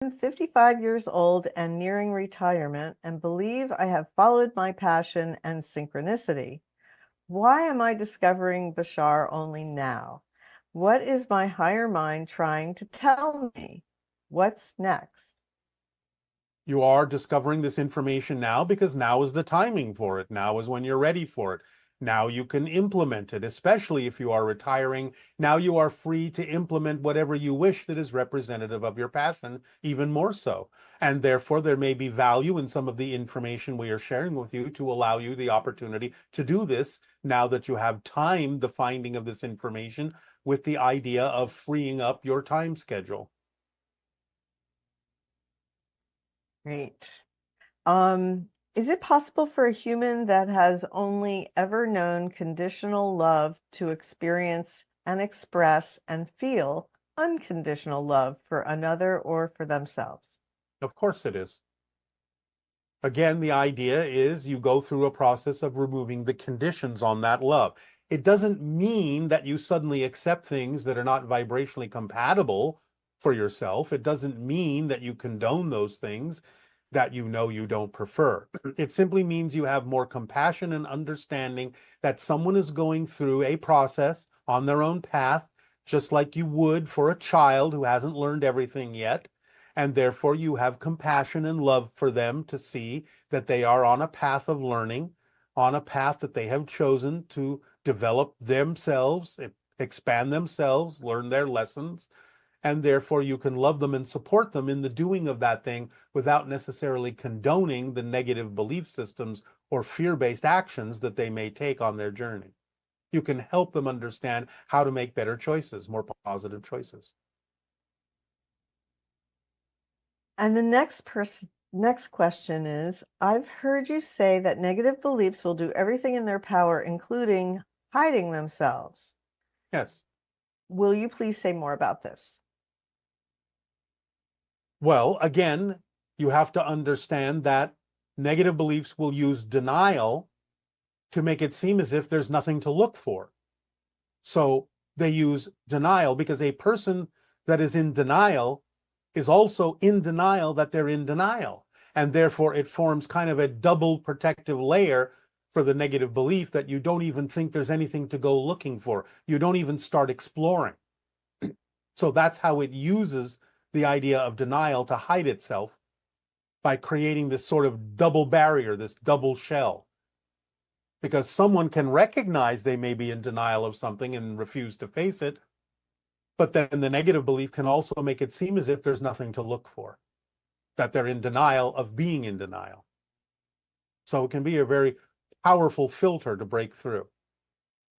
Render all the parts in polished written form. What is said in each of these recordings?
I'm 55 years old and nearing retirement and believe I have followed my passion and synchronicity. Why am I discovering Bashar only now? What is my higher mind trying to tell me? What's next? You are discovering this information now because now is the timing for it. Now is when you're ready for it. Now you can implement it, especially if you are retiring. Now you are free to implement whatever you wish that is representative of your passion, even more so. And therefore, there may be value in some of the information we are sharing with you to allow you the opportunity to do this now that you have timed the finding of this information with the idea of freeing up your time schedule. Great. Is it possible for a human that has only ever known conditional love to experience and express and feel unconditional love for another or for themselves? Of course it is. Again, the idea is you go through a process of removing the conditions on that love. It doesn't mean that you suddenly accept things that are not vibrationally compatible for yourself. It doesn't mean that you condone those things that you know you don't prefer. It simply means you have more compassion and understanding that someone is going through a process on their own path, just like you would for a child who hasn't learned everything yet. And therefore, you have compassion and love for them to see that they are on a path of learning, on a path that they have chosen to develop themselves, expand themselves, learn their lessons. And therefore, you can love them and support them in the doing of that thing without necessarily condoning the negative belief systems or fear-based actions that they may take on their journey. You can help them understand how to make better choices, more positive choices. And the next question is, I've heard you say that negative beliefs will do everything in their power, including hiding themselves. Yes. Will you please say more about this? Well, again, you have to understand that negative beliefs will use denial to make it seem as if there's nothing to look for. So they use denial because a person that is in denial is also in denial that they're in denial. And therefore, it forms kind of a double protective layer for the negative belief that you don't even think there's anything to go looking for. You don't even start exploring. So that's how it uses the idea of denial to hide itself by creating this sort of double barrier, this double shell. Because someone can recognize they may be in denial of something and refuse to face it, but then the negative belief can also make it seem as if there's nothing to look for, that they're in denial of being in denial. So it can be a very powerful filter to break through.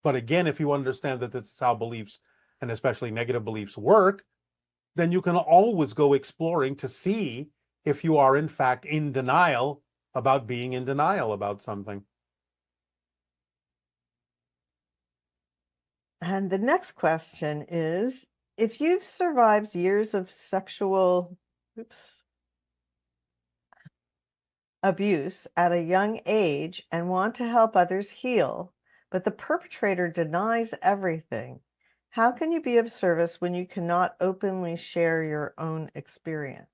But again, if you understand that this is how beliefs, and especially negative beliefs, work, then you can always go exploring to see if you are in fact in denial about being in denial about something. And the next question is, if you've survived years of sexual abuse at a young age and want to help others heal, but the perpetrator denies everything, how can you be of service when you cannot openly share your own experience?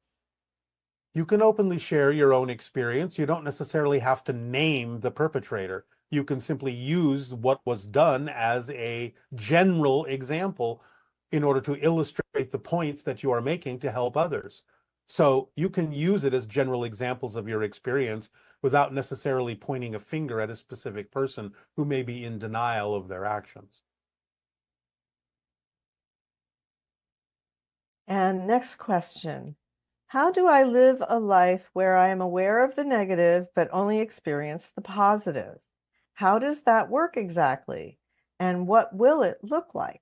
You can openly share your own experience. You don't necessarily have to name the perpetrator. You can simply use what was done as a general example in order to illustrate the points that you are making to help others. So you can use it as general examples of your experience without necessarily pointing a finger at a specific person who may be in denial of their actions. And next question. How do I live a life where I am aware of the negative but only experience the positive? How does that work exactly? And what will it look like?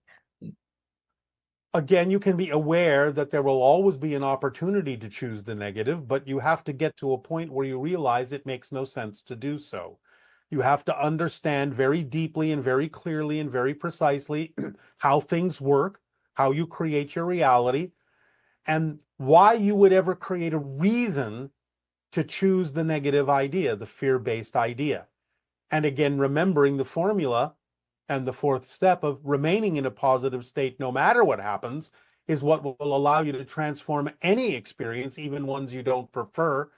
Again, you can be aware that there will always be an opportunity to choose the negative, but you have to get to a point where you realize it makes no sense to do so. You have to understand very deeply and very clearly and very precisely how things work, how you create your reality, and why you would ever create a reason to choose the negative idea, the fear-based idea. And again, remembering the formula and the fourth step of remaining in a positive state no matter what happens is what will allow you to transform any experience, even ones you don't prefer,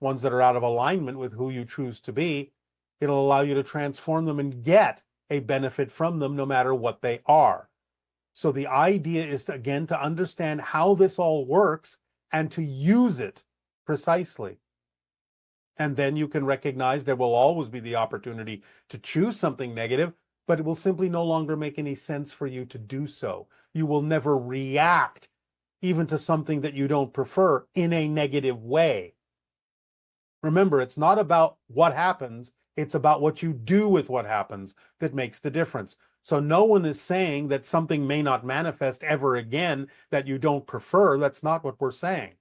ones that are out of alignment with who you choose to be. It'll allow you to transform them and get a benefit from them no matter what they are. So the idea is to, again, to understand how this all works and to use it precisely. And then you can recognize there will always be the opportunity to choose something negative, but it will simply no longer make any sense for you to do so. You will never react even to something that you don't prefer in a negative way. Remember, it's not about what happens, it's about what you do with what happens that makes the difference. So no one is saying that something may not manifest ever again that you don't prefer. That's not what we're saying.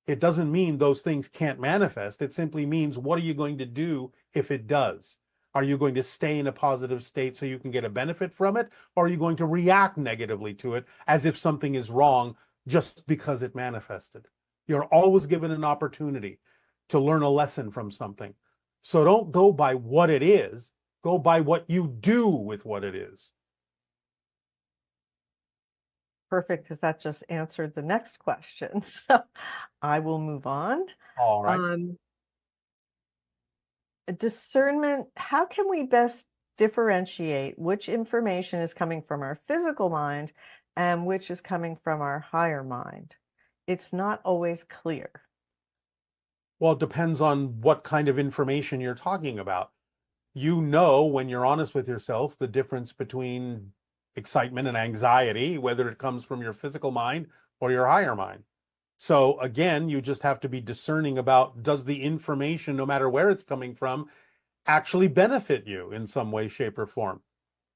It doesn't mean those things can't manifest. It simply means, what are you going to do if it does? Are you going to stay in a positive state so you can get a benefit from it? Or are you going to react negatively to it as if something is wrong just because it manifested? You're always given an opportunity to learn a lesson from something. So don't go by what it is, go by what you do with what it is. Perfect, because that just answered the next question. So I will move on. All right. Discernment, how can we best differentiate which information is coming from our physical mind and which is coming from our higher mind? It's not always clear. Well, it depends on what kind of information you're talking about. You know, when you're honest with yourself, the difference between excitement and anxiety, whether it comes from your physical mind or your higher mind. So again, you just have to be discerning about, does the information, no matter where it's coming from, actually benefit you in some way, shape, or form?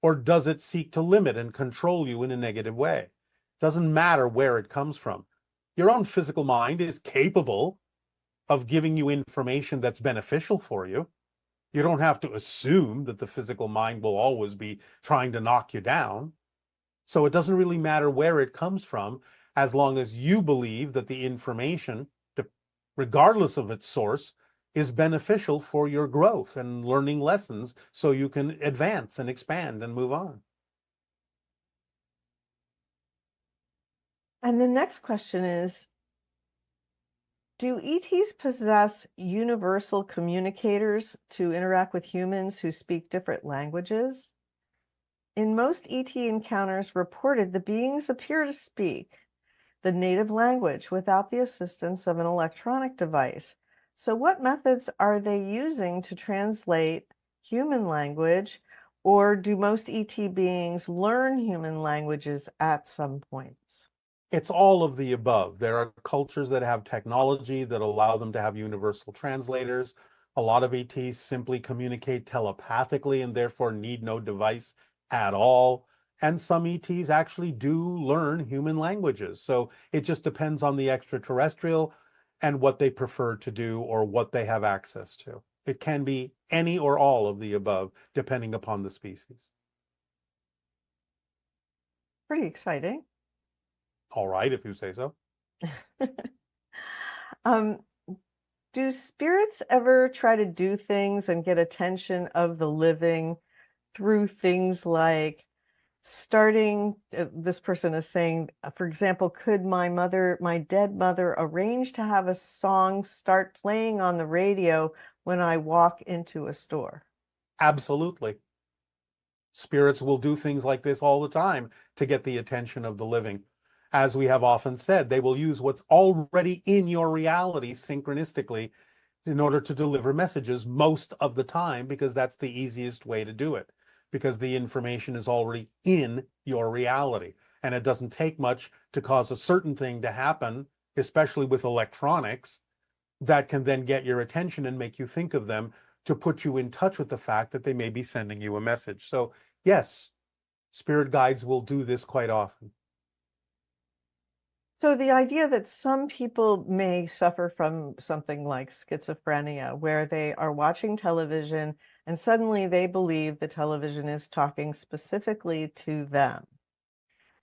Or does it seek to limit and control you in a negative way? It doesn't matter where it comes from. Your own physical mind is capable of giving you information that's beneficial for you. You don't have to assume that the physical mind will always be trying to knock you down. So it doesn't really matter where it comes from, as long as you believe that the information, regardless of its source, is beneficial for your growth and learning lessons so you can advance and expand and move on. And the next question is, do ETs possess universal communicators to interact with humans who speak different languages? In most ET encounters reported, the beings appear to speak the native language without the assistance of an electronic device. So what methods are they using to translate human language, or do most ET beings learn human languages at some points? It's all of the above. There are cultures that have technology that allow them to have universal translators. A lot of ETs simply communicate telepathically and therefore need no device at all. And some ETs actually do learn human languages. So it just depends on the extraterrestrial and what they prefer to do or what they have access to. It can be any or all of the above, depending upon the species. Pretty exciting. All right, if you say so. um, do spirits ever try to do things and get attention of the living through things like starting, this person is saying, for example, could my dead mother, arrange to have a song start playing on the radio when I walk into a store? Absolutely. Spirits will do things like this all the time to get the attention of the living. As we have often said, they will use what's already in your reality synchronistically in order to deliver messages most of the time, because that's the easiest way to do it, because the information is already in your reality. And it doesn't take much to cause a certain thing to happen, especially with electronics, that can then get your attention and make you think of them, to put you in touch with the fact that they may be sending you a message. So yes, spirit guides will do this quite often. So the idea that some people may suffer from something like schizophrenia, where they are watching television and suddenly they believe the television is talking specifically to them,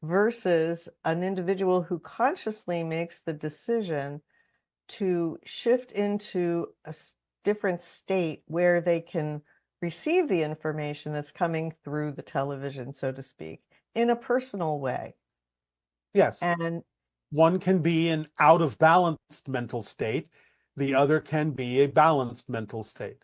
versus an individual who consciously makes the decision to shift into a different state where they can receive the information that's coming through the television, so to speak, in a personal way. Yes. And One can be an out of balanced mental state. The other can be a balanced mental state.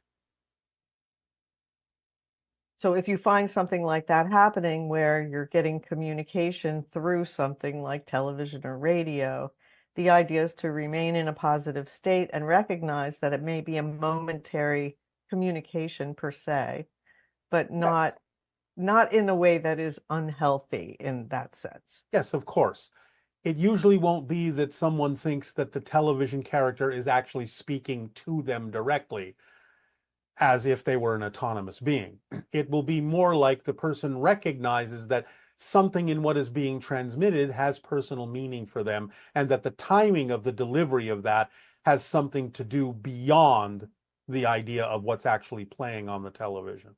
so if you find something like that happening where you're getting communication through something like television or radio, the idea is to remain in a positive state and recognize that it may be a momentary communication per se, but Yes. not in a way that is unhealthy in that sense. Yes, of course. It usually won't be that someone thinks that the television character is actually speaking to them directly, as if they were an autonomous being. It will be more like the person recognizes that something in what is being transmitted has personal meaning for them, and that the timing of the delivery of that has something to do beyond the idea of what's actually playing on the television.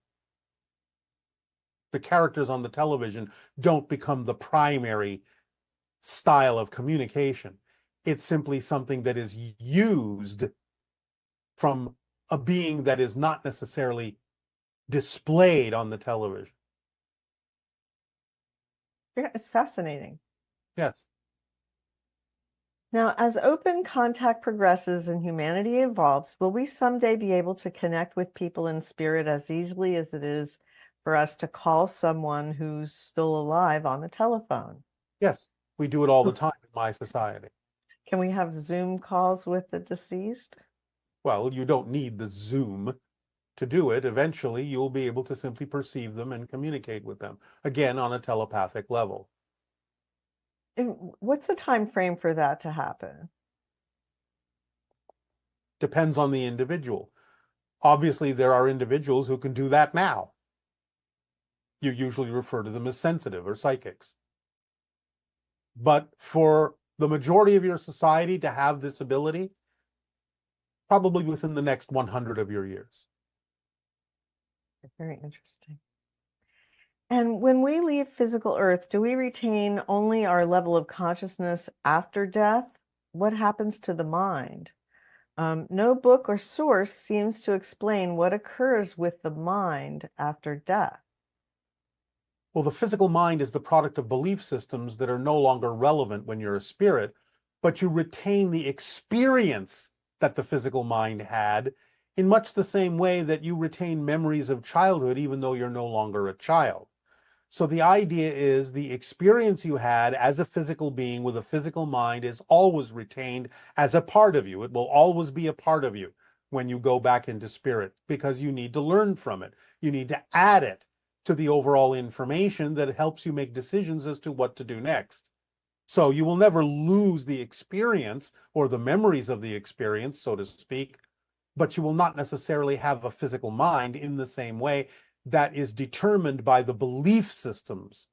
The characters on the television don't become the primary style of communication. It's simply something that is used from a being that is not necessarily displayed on the television. Yeah, it's fascinating. Yes. Now, as open contact progresses and humanity evolves, will we someday be able to connect with people in spirit as easily as it is for us to call someone who's still alive on the telephone? Yes. We do it all the time in my society. Can we have Zoom calls with the deceased? Well, you don't need the Zoom to do it. Eventually, you'll be able to simply perceive them and communicate with them, again, on a telepathic level. And what's the time frame for that to happen? Depends on the individual. Obviously, there are individuals who can do that now. You usually refer to them as sensitive or psychics. But for the majority of your society to have this ability, probably within the next 100 of your years. Very interesting. And when we leave physical Earth, do we retain only our level of consciousness after death? What happens to the mind? No book or source seems to explain what occurs with the mind after death. Well, the physical mind is the product of belief systems that are no longer relevant when you're a spirit, but you retain the experience that the physical mind had in much the same way that you retain memories of childhood, even though you're no longer a child. So the idea is the experience you had as a physical being with a physical mind is always retained as a part of you. It will always be a part of you when you go back into spirit, because you need to learn from it. You need to add it to the overall information that helps you make decisions as to what to do next. So you will never lose the experience or the memories of the experience, so to speak, but you will not necessarily have a physical mind in the same way that is determined by the belief systems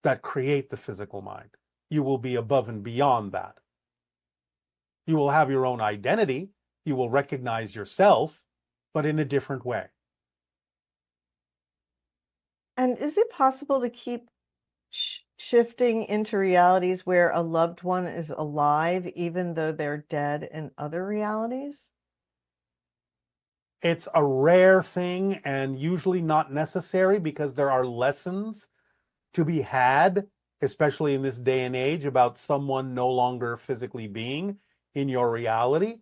that create the physical mind. You will be above and beyond that. You will have your own identity. You will recognize yourself, but in a different way. And is it possible to keep shifting into realities where a loved one is alive, even though they're dead in other realities? It's a rare thing and usually not necessary, because there are lessons to be had, especially in this day and age, about someone no longer physically being in your reality.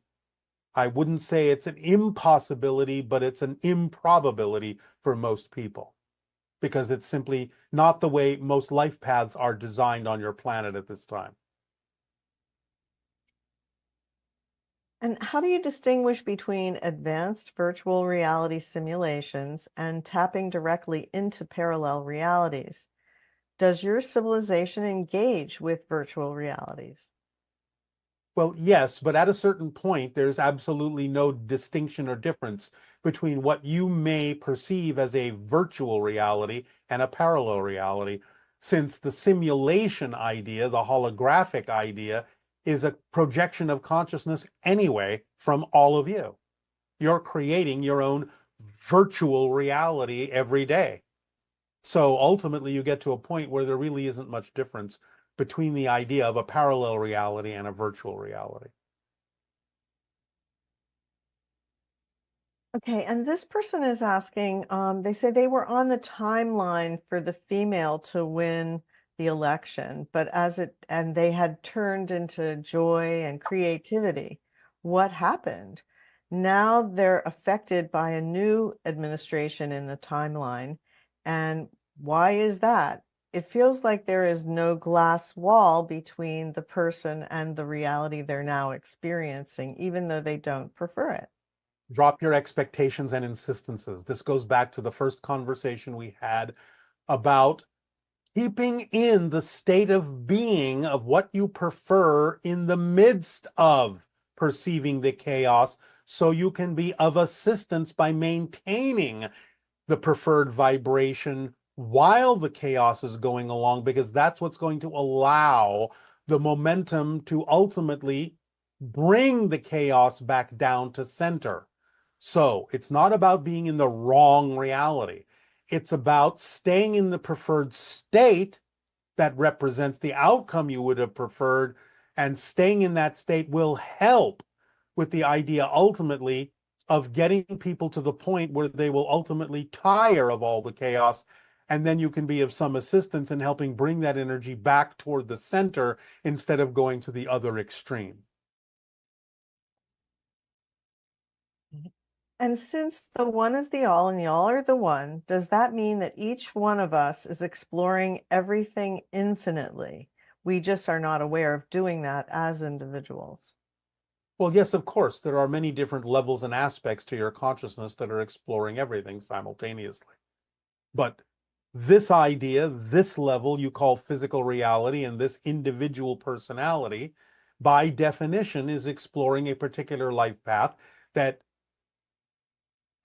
I wouldn't say it's an impossibility, but it's an improbability for most people, because it's simply not the way most life paths are designed on your planet at this time. And how do you distinguish between advanced virtual reality simulations and tapping directly into parallel realities? Does your civilization engage with virtual realities? Well, yes, but at a certain point, there's absolutely no distinction or difference between what you may perceive as a virtual reality and a parallel reality, since the simulation idea, the holographic idea, is a projection of consciousness anyway from all of you. You're creating your own virtual reality every day. So ultimately, you get to a point where there really isn't much difference between the idea of a parallel reality and a virtual reality. Okay, and this person is asking, they say they were on the timeline for the female to win the election, but and they had turned into joy and creativity. What happened? Now they're affected by a new administration in the timeline. And why is that? It feels like there is no glass wall between the person and the reality they're now experiencing, even though they don't prefer it. Drop your expectations and insistences. This goes back to the first conversation we had about keeping in the state of being of what you prefer in the midst of perceiving the chaos, so you can be of assistance by maintaining the preferred vibration while the chaos is going along, because that's what's going to allow the momentum to ultimately bring the chaos back down to center. So it's not about being in the wrong reality. It's about staying in the preferred state that represents the outcome you would have preferred, and staying in that state will help with the idea ultimately of getting people to the point where they will ultimately tire of all the chaos, and then you can be of some assistance in helping bring that energy back toward the center instead of going to the other extreme. And since the one is the all and the all are the one, does that mean that each one of us is exploring everything infinitely? We just are not aware of doing that as individuals. Well, yes, of course, there are many different levels and aspects to your consciousness that are exploring everything simultaneously. But this idea, this level you call physical reality, and this individual personality, by definition, is exploring a particular life path that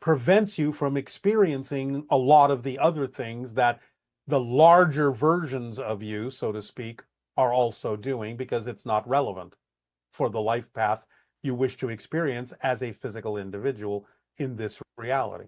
prevents you from experiencing a lot of the other things that the larger versions of you, so to speak, are also doing, because it's not relevant for the life path you wish to experience as a physical individual in this reality.